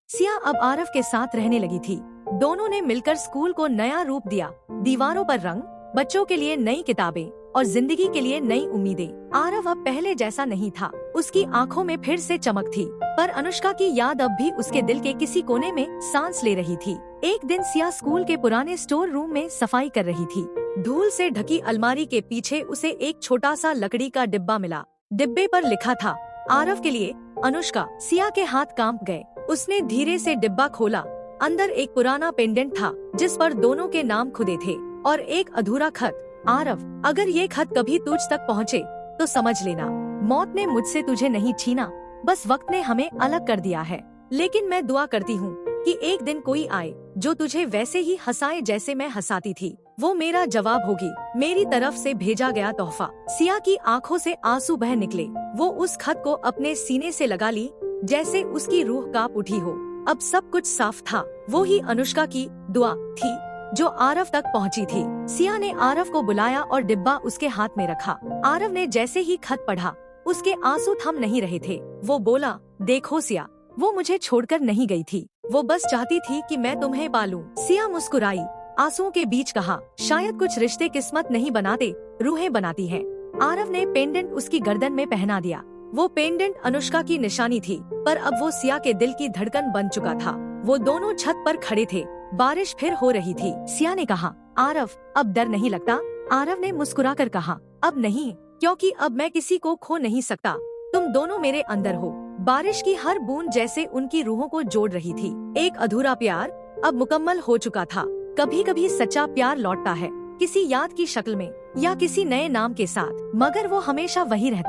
सिया अब आरव के साथ रहने लगी थी। दोनों ने मिलकर स्कूल को नया रूप दिया। दीवारों पर रंग, बच्चों के लिए नई किताबें और जिंदगी के लिए नई उम्मीदें। आरव अब पहले जैसा नहीं था। उसकी आंखों में फिर से चमक थी, पर अनुष्का की याद अब भी उसके दिल के किसी कोने में सांस ले रही थी। एक दिन सिया स्कूल के पुराने स्टोर रूम में सफाई कर रही थी। धूल से ढकी अलमारी के पीछे उसे एक छोटा सा लकड़ी का डिब्बा मिला। डिब्बे पर लिखा था, आरव के लिए, अनुष्का। सिया के हाथ कांप गए। उसने धीरे से डिब्बा खोला। अंदर एक पुराना पेंडेंट था जिस पर दोनों के नाम खुदे थे और एक अधूरा खत। आरव, अगर ये खत कभी तुझ तक पहुँचे तो समझ लेना, मौत ने मुझसे तुझे नहीं छीना, बस वक्त ने हमें अलग कर दिया है। लेकिन मैं दुआ करती हूँ कि एक दिन कोई आए जो तुझे वैसे ही हंसाए जैसे मैं हंसाती थी। वो मेरा जवाब होगी, मेरी तरफ से भेजा गया तोहफा। सिया की आंखों से आंसू बह निकले। वो उस खत को अपने सीने से लगा ली जैसे उसकी रूह कांप उठी हो। अब सब कुछ साफ था। वो ही अनुष्का की दुआ थी जो आरव तक पहुंची थी। सिया ने आरव को बुलाया और डिब्बा उसके हाथ में रखा। आरव ने जैसे ही खत पढ़ा, उसके आंसू थम नहीं रहे थे। वो बोला, देखो सिया, वो मुझे छोड़कर नहीं गई थी। वो बस चाहती थी कि मैं तुम्हें पालूं। सिया मुस्कुराई, आंसुओं के बीच कहा, शायद कुछ रिश्ते किस्मत नहीं बनाते, रूहें बनाती हैं। आरव ने पेंडेंट उसकी गर्दन में पहना दिया। वो पेंडेंट अनुष्का की निशानी थी, पर अब वो सिया के दिल की धड़कन बन चुका था। वो दोनों छत पर खड़े थे। बारिश फिर हो रही थी। सिया ने कहा, आरव, अब डर नहीं लगता? आरव ने मुस्कुराकर कहा, अब नहीं, क्योंकि अब मैं किसी को खो नहीं सकता। तुम दोनों मेरे अंदर हो। बारिश की हर बूंद जैसे उनकी रूहों को जोड़ रही थी। एक अधूरा प्यार अब मुकम्मल हो चुका था। कभी कभी सच्चा प्यार लौटता है, किसी याद की शक्ल में या किसी नए नाम के साथ, मगर वो हमेशा वही रहता